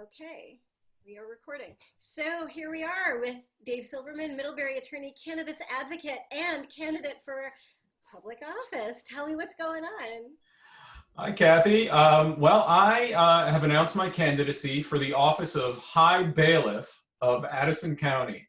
Okay, we are recording. So here we are with Dave Silberman, Middlebury attorney, cannabis advocate, and candidate for public office. Tell me what's going on. Hi, Kathy. Well, I have announced my candidacy for the office of Hi Bailiff of Addison County.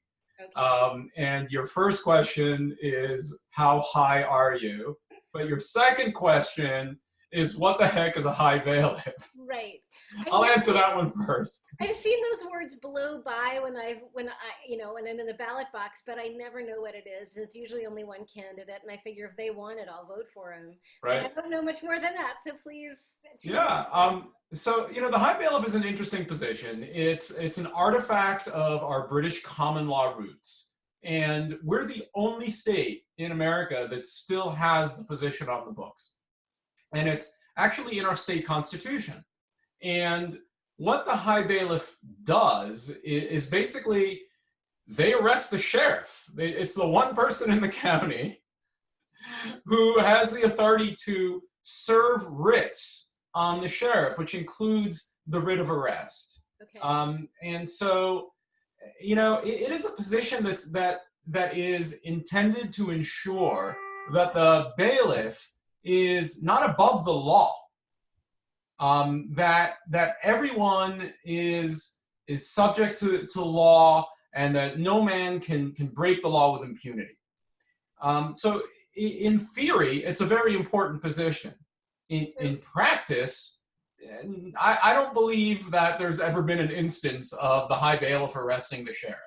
Okay, And your first question is, how high are you? But your second question is, what the heck is a Hi Bailiff? right. I I'll know. answer that one first. I've seen those words blow by when I'm in the ballot box, but I never know what it is, and it's usually only one candidate. And I figure if they want it, I'll vote for them. But I Right? don't know much more than that. So please tell me. Yeah. So the High Bailiff is an interesting position. It's an artifact of our British common law roots, and we're the only state in America that still has the position on the books, and it's actually in our state constitution. And what the High Bailiff does is basically they arrest the sheriff. It's the one person in the county who has the authority to serve writs on the sheriff, which includes the writ of arrest. Okay. And so, it is a position that is intended to ensure that the bailiff is not above the law. That everyone is subject to law, and that no man can break the law with impunity. So in theory, it's a very important position. In practice, I don't believe that there's ever been an instance of the High Bailiff arresting the sheriff.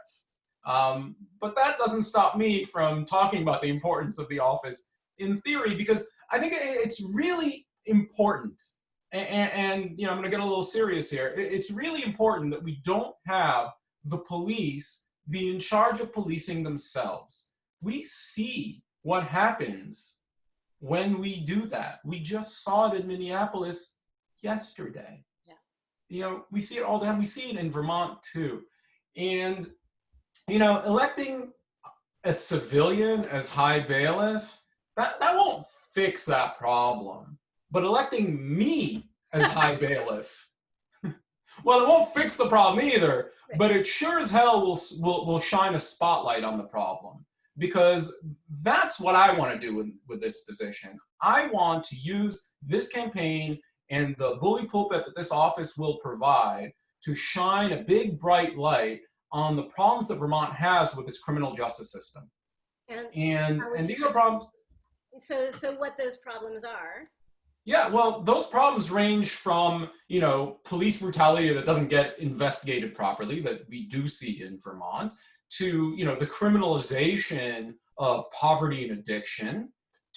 But that doesn't stop me from talking about the importance of the office in theory, because I think it's really important. And I'm going to get a little serious here. It's really important that we don't have the police be in charge of policing themselves. We see what happens when we do that. We just saw it in Minneapolis yesterday. Yeah. We see it all the time. We see it in Vermont too. And, electing a civilian as High Bailiff, that won't fix that problem. But electing me as High Bailiff, well, it won't fix the problem either, but it sure as hell will shine a spotlight on the problem, because that's what I want to do with this position. I want to use this campaign and the bully pulpit that this office will provide to shine a big, bright light on the problems that Vermont has with its criminal justice system. And these are problems. So what those problems are? Yeah, well, those problems range from, police brutality that doesn't get investigated properly, that we do see in Vermont, to, the criminalization of poverty and addiction,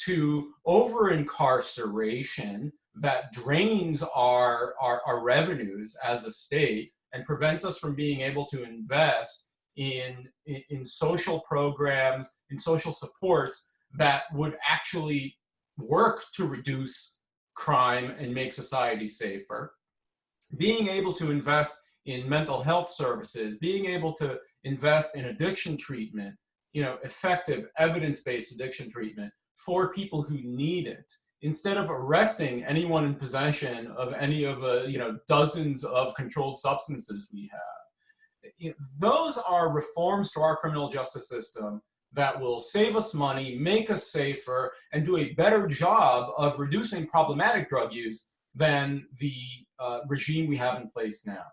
to over-incarceration that drains our revenues as a state and prevents us from being able to invest in social programs, in social supports that would actually work to reduce crime and make society safer. Being able to invest in mental health services, being able to invest in addiction treatment, effective evidence-based addiction treatment for people who need it, instead of arresting anyone in possession of any of the dozens of controlled substances we have. Those are reforms to our criminal justice system that will save us money, make us safer, and do a better job of reducing problematic drug use than the regime we have in place now.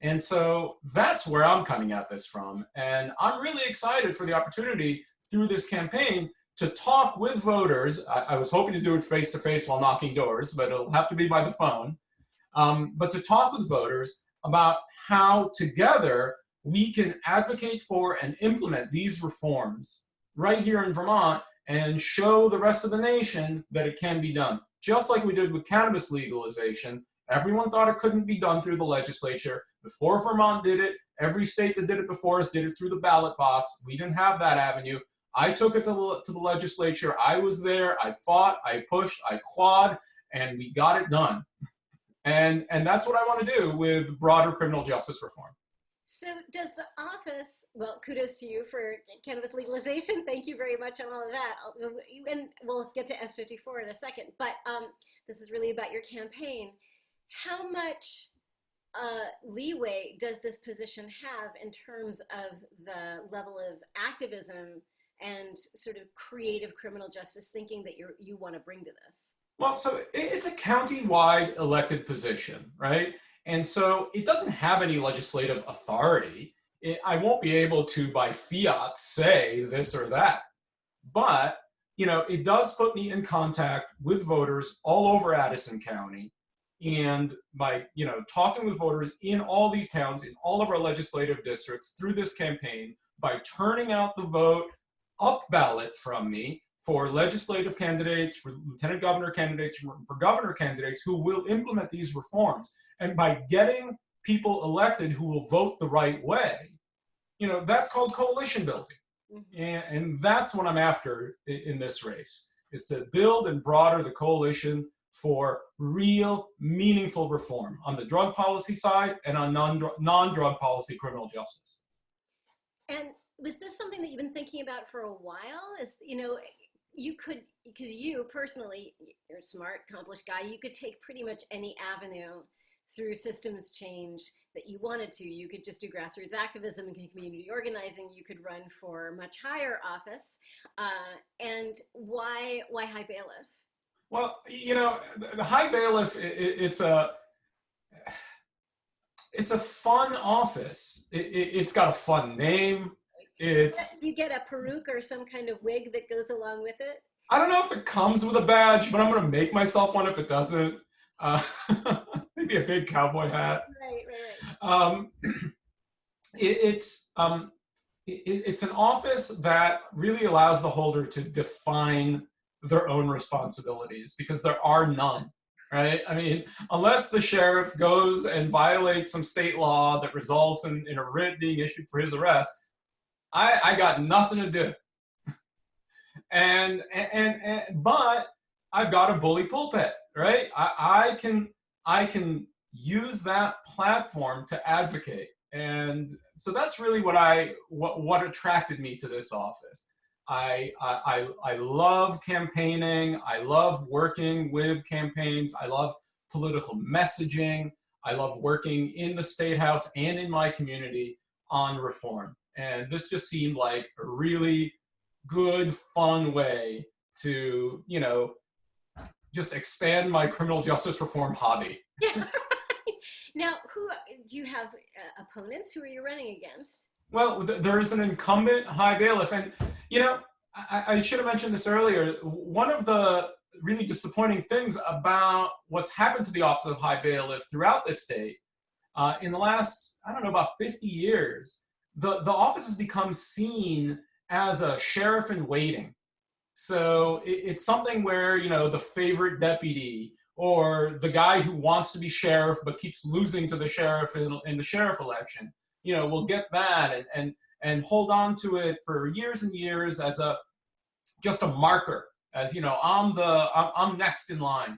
And so that's where I'm coming at this from. And I'm really excited for the opportunity through this campaign to talk with voters. I was hoping to do it face-to-face while knocking doors, but it'll have to be by the phone. But to talk with voters about how together we can advocate for and implement these reforms right here in Vermont and show the rest of the nation that it can be done. Just like we did with cannabis legalization, everyone thought it couldn't be done through the legislature. Before Vermont did it, every state that did it before us did it through the ballot box. We didn't have that avenue. I took it to the legislature. I was there. I fought. I pushed. I clawed, and we got it done. And that's what I want to do with broader criminal justice reform. So does the office, well, kudos to you for cannabis legalization. Thank you very much on all of that. And we'll get to S54 in a second, but this is really about your campaign. How much leeway does this position have in terms of the level of activism and sort of creative criminal justice thinking that you want to bring to this? Well, so it's a county-wide elected position, right? And so it doesn't have any legislative authority. I won't be able to, by fiat, say this or that. But, it does put me in contact with voters all over Addison County. And by, talking with voters in all these towns, in all of our legislative districts through this campaign, by turning out the vote up ballot from me for legislative candidates, for lieutenant governor candidates, for governor candidates who will implement these reforms, and by getting people elected who will vote the right way, that's called coalition building. Mm-hmm. And that's what I'm after in this race, is to build and broaden the coalition for real, meaningful reform on the drug policy side and on non-drug policy criminal justice. And was this something that you've been thinking about for a while? You could, because you personally, you're a smart, accomplished guy, you could take pretty much any avenue through systems change that you wanted to. You could just do grassroots activism and community organizing. You could run for much higher office. And why Hi Bailiff? Well, the Hi Bailiff, it's a fun office. It's got a fun name. You get a peruke or some kind of wig that goes along with it? I don't know if it comes with a badge, but I'm going to make myself one if it doesn't. Maybe a big cowboy hat. Right. It's an office that really allows the holder to define their own responsibilities, because there are none, right? I mean, unless the sheriff goes and violates some state law that results in a writ being issued for his arrest, I got nothing to do. But I've got a bully pulpit, right? I can use that platform to advocate. And so that's really what attracted me to this office. I love campaigning. I love working with campaigns. I love political messaging. I love working in the State House and in my community on reform. And this just seemed like a really good, fun way to, just expand my criminal justice reform hobby. Yeah. Now, who do you have opponents? Who are you running against? Well, there is an incumbent Hi Bailiff. And, I should have mentioned this earlier. One of the really disappointing things about what's happened to the office of Hi Bailiff throughout this state in the last, about 50 years, the office has become seen as a sheriff in waiting. So it's something where, the favorite deputy or the guy who wants to be sheriff but keeps losing to the sheriff in the sheriff election, will get that and hold on to it for years and years as just a marker, as, I'm next in line.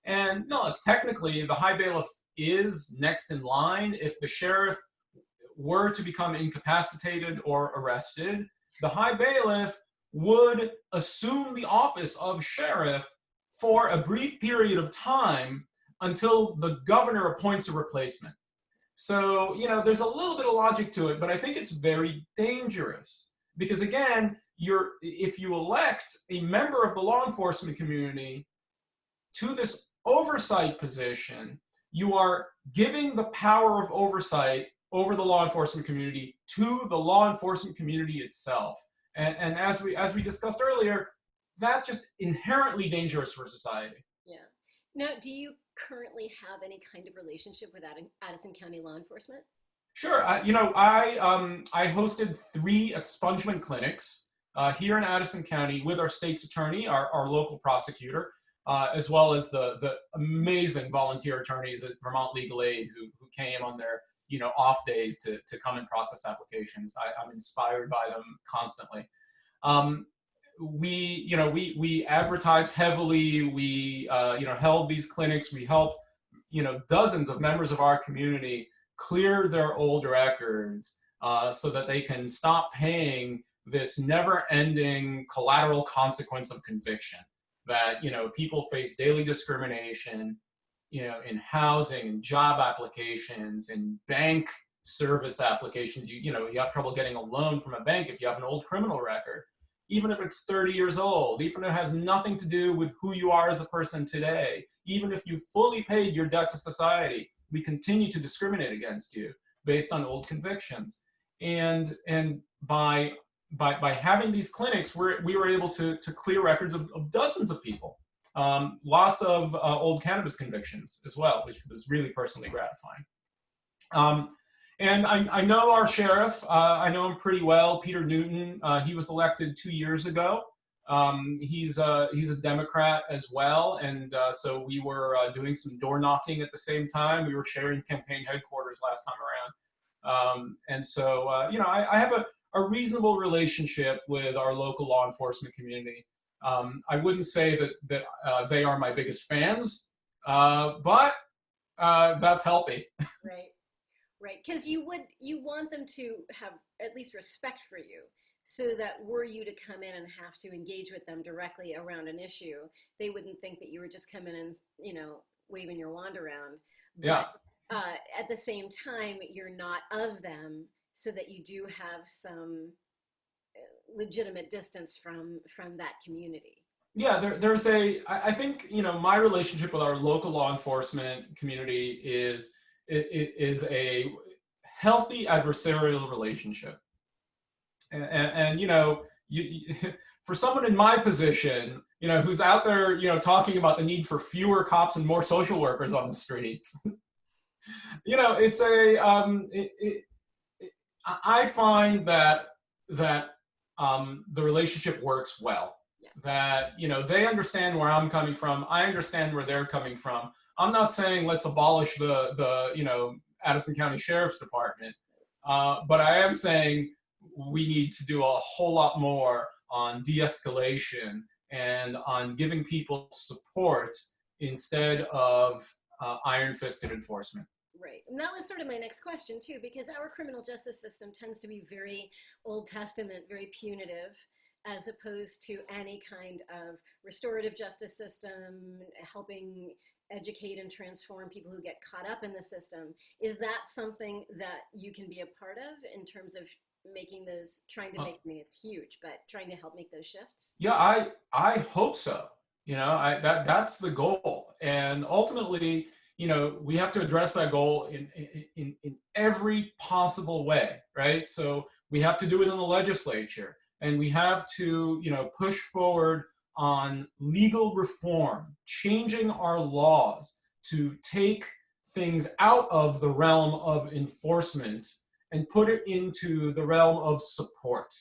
And no, technically the Hi Bailiff is next in line. If the sheriff were to become incapacitated or arrested, the Hi Bailiff would assume the office of sheriff for a brief period of time until the governor appoints a replacement. So, there's a little bit of logic to it, but I think it's very dangerous because, again, if you elect a member of the law enforcement community to this oversight position, you are giving the power of oversight over the law enforcement community to the law enforcement community itself. And as we discussed earlier, that's just inherently dangerous for society. Yeah. Now, do you currently have any kind of relationship with Addison County law enforcement? Sure. I hosted 3 expungement clinics here in Addison County with our state's attorney, our local prosecutor, as well as the amazing volunteer attorneys at Vermont Legal Aid who came on their off days to come and process applications. I'm inspired by them constantly. We advertised heavily. We held these clinics. We helped dozens of members of our community clear their old records so that they can stop paying this never-ending collateral consequence of conviction. That people face daily discrimination in housing and job applications and bank service applications. You have trouble getting a loan from a bank if you have an old criminal record, even if it's 30 years old, even if it has nothing to do with who you are as a person today, even if you fully paid your debt to society, we continue to discriminate against you based on old convictions. And by having these clinics, we were able to clear records of dozens of people. Lots of old cannabis convictions as well, which was really personally gratifying. And I know our sheriff. I know him pretty well, Peter Newton. He was elected 2 years ago. He's a Democrat as well, and so we were doing some door knocking at the same time. We were sharing campaign headquarters last time around, and so I have a reasonable relationship with our local law enforcement community. I wouldn't say that they are my biggest fans, but that's healthy. Right. Right, because you want them to have at least respect for you, so that were you to come in and have to engage with them directly around an issue, they wouldn't think that you were just coming in and waving your wand around. Yeah. But at the same time, you're not of them, so that you do have some legitimate distance from that community. Yeah, I think my relationship with our local law enforcement community is a healthy adversarial relationship. And for someone in my position, who's out there, talking about the need for fewer cops and more social workers on the streets, it's I find that the relationship works well. Yeah. That, they understand where I'm coming from. I understand where they're coming from. I'm not saying let's abolish the Addison County Sheriff's Department, but I am saying we need to do a whole lot more on de-escalation and on giving people support instead of iron-fisted enforcement. Right, and that was sort of my next question too, because our criminal justice system tends to be very Old Testament, very punitive, as opposed to any kind of restorative justice system, helping educate and transform people who get caught up in the system. Is that something that you can be a part of in terms of making those, trying to make, I mean, it's huge, but trying to help make those shifts? Yeah, I hope so. That's the goal. And ultimately, we have to address that goal in every possible way, right? So we have to do it in the legislature, and we have to, push forward on legal reform, changing our laws to take things out of the realm of enforcement and put it into the realm of support,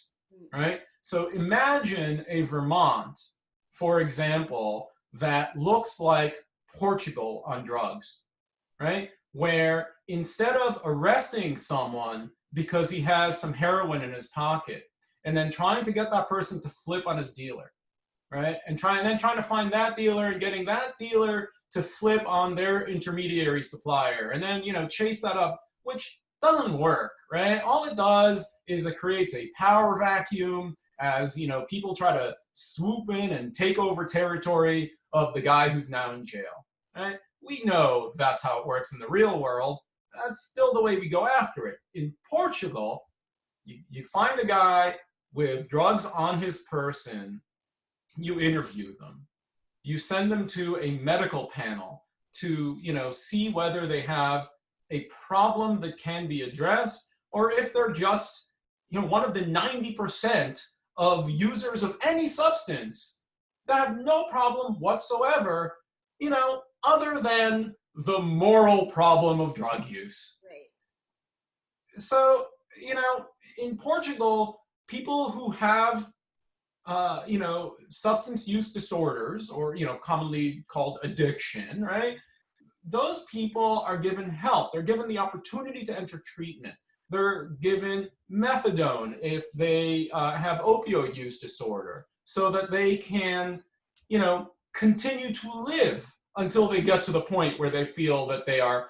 right? So imagine a Vermont, for example, that looks like Portugal on drugs, right? Where instead of arresting someone because he has some heroin in his pocket and then trying to get that person to flip on his dealer, right? And then trying to find that dealer and getting that dealer to flip on their intermediary supplier, and then, chase that up, which doesn't work, right? All it does is it creates a power vacuum as, people try to swoop in and take over territory of the guy who's now in jail, right? We know that's how it works in the real world. That's still the way we go after it. In Portugal, you find a guy with drugs on his person, you interview them. You send them to a medical panel to, see whether they have a problem that can be addressed, or if they're just, one of the 90% of users of any substance that have no problem whatsoever, other than the moral problem of drug use. Right. So, in Portugal, people who have substance use disorders, or, commonly called addiction, right? Those people are given help. They're given the opportunity to enter treatment. They're given methadone if they have opioid use disorder, so that they can, continue to live until they get to the point where they feel that they are,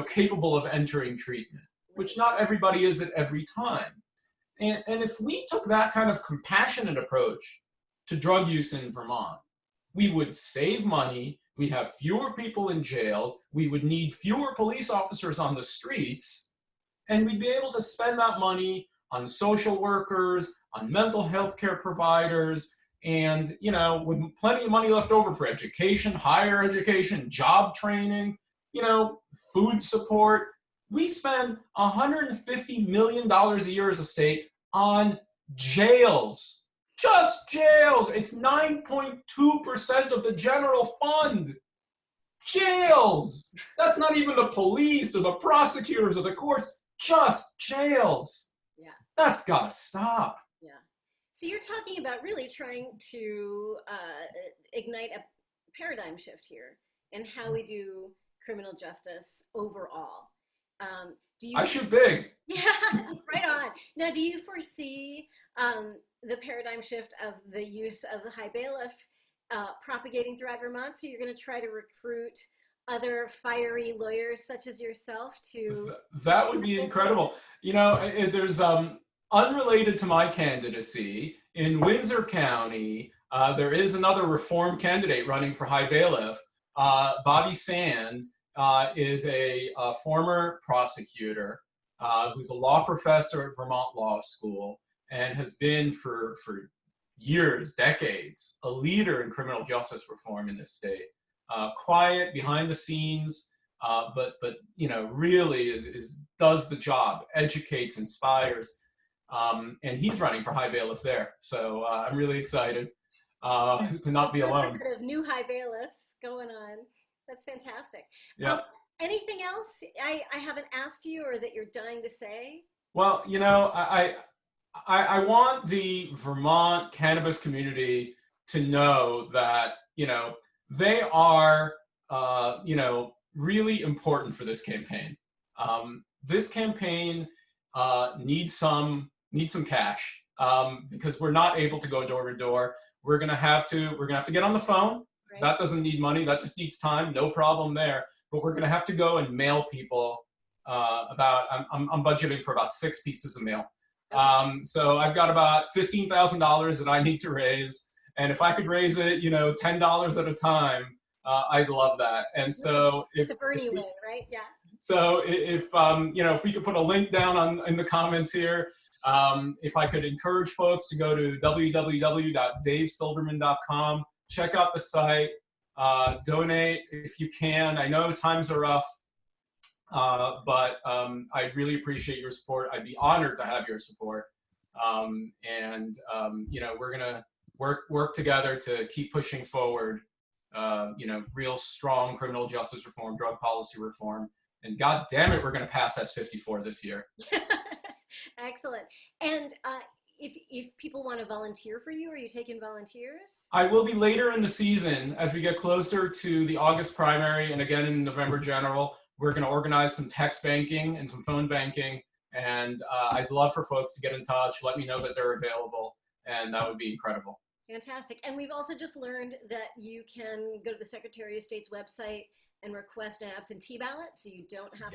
capable of entering treatment, which not everybody is at every time. And if we took that kind of compassionate approach to drug use in Vermont, we would save money, we have fewer people in jails, we would need fewer police officers on the streets, and we'd be able to spend that money on social workers, on mental health care providers, and, you know, with plenty of money left over for education, higher education, job training, you know, food support. We spend $150 million a year as a state on jails. Just jails. It's 9.2% of the general fund. Jails. That's not even the police or the prosecutors or the courts. Just jails. Yeah. That's gotta stop. Yeah. So you're talking about really trying to ignite a paradigm shift here in how we do criminal justice overall. I shoot big. Yeah, right on. Now, do you foresee the paradigm shift of the use of the Hi Bailiff propagating throughout Vermont? So you're going to try to recruit other fiery lawyers such as yourself to... That would be incredible. You know, there's unrelated to my candidacy, in Windsor County, there is another reform candidate running for Hi Bailiff. Bobby Sand is a former prosecutor who's a law professor at Vermont Law School and has been for years, decades, a leader in criminal justice reform in this state. Quiet, behind the scenes, but you know, really does the job, educates, inspires, and he's running for Hi Bailiff there. So I'm really excited to not be alone. Of new Hi Bailiffs going on. That's fantastic. Yeah. Anything else I haven't asked you or that you're dying to say? Well, you know, I want the Vermont cannabis community to know that, you know, they are, you know, really important for this campaign. This campaign needs some cash because we're not able to go door to door. We're gonna have to get on the phone. Right. That doesn't need money. That just needs time. No problem there. But we're gonna have to go and mail people I'm budgeting for about 6 pieces of mail. So I've got about $15,000 that I need to raise. And if I could raise it, you know, $10 at a time, I'd love that. And so it's a Bernie way, right? Yeah. So if you know, if we could put a link down in the comments here, if I could encourage folks to go to www.davesilberman.com, check out the site, donate if you can. I know times are rough, but I'd really appreciate your support. I'd be honored to have your support. You know, we're gonna work together to keep pushing forward, you know, real strong criminal justice reform, drug policy reform, and God damn it, we're gonna pass S-54 this year. Excellent. And if people want to volunteer for you, are you taking volunteers? I will be later in the season as we get closer to the August primary and again in November general. We're going to organize some text banking and some phone banking, and I'd love for folks to get in touch, let me know that they're available, and that would be incredible. Fantastic. And we've also just learned that you can go to the Secretary of State's website and request an absentee ballot, so you don't have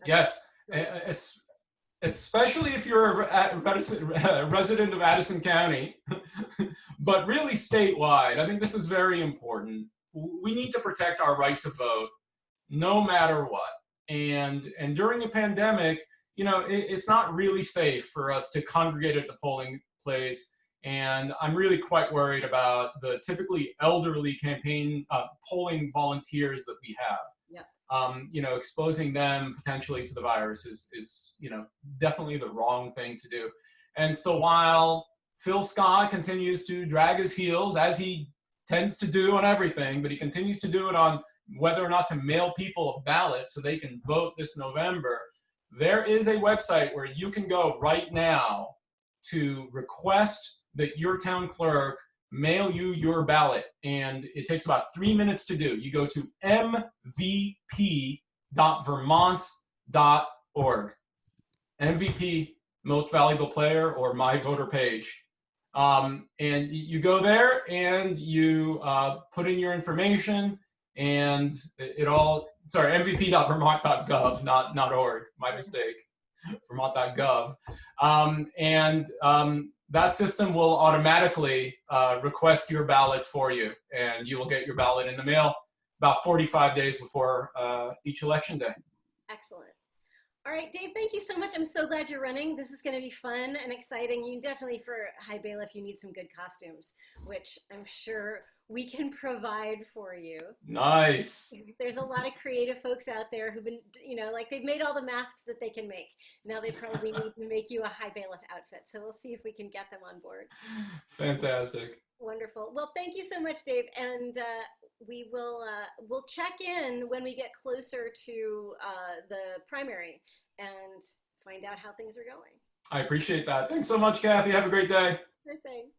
Yes. Especially if you're a resident of Addison County, but really statewide. I think this is very important. We need to protect our right to vote no matter what. And during a pandemic, you know, it's not really safe for us to congregate at the polling place. And I'm really quite worried about the typically elderly campaign polling volunteers that we have. Yeah. You know, exposing them potentially to the virus is, you know, definitely the wrong thing to do. And so while Phil Scott continues to drag his heels, as he tends to do on everything, but he continues to do it on whether or not to mail people a ballot so they can vote this November, there is a website where you can go right now to request that your town clerk mail you your ballot, and it takes about 3 minutes to do. You go to mvp.vermont.org. MVP, most valuable player, or my voter page. And you go there and you put in your information, and it all, sorry, mvp.vermont.gov, not org, my mistake, vermont.gov. That system will automatically request your ballot for you, and you will get your ballot in the mail. about 45 days before each election day. Excellent. All right, Dave, thank you so much. I'm so glad you're running. This is going to be fun and exciting. You definitely, for Hi Bailiff, you need some good costumes, which I'm sure we can provide for you. Nice. There's a lot of creative folks out there who've been, like they've made all the masks that they can make. Now they probably need to make you a Hi Bailiff outfit. So we'll see if we can get them on board. Fantastic. Wonderful. Well, thank you so much, Dave. And we'll check in when we get closer to the primary and find out how things are going. I appreciate that. Thanks so much, Kathy. Have a great day. Sure thing.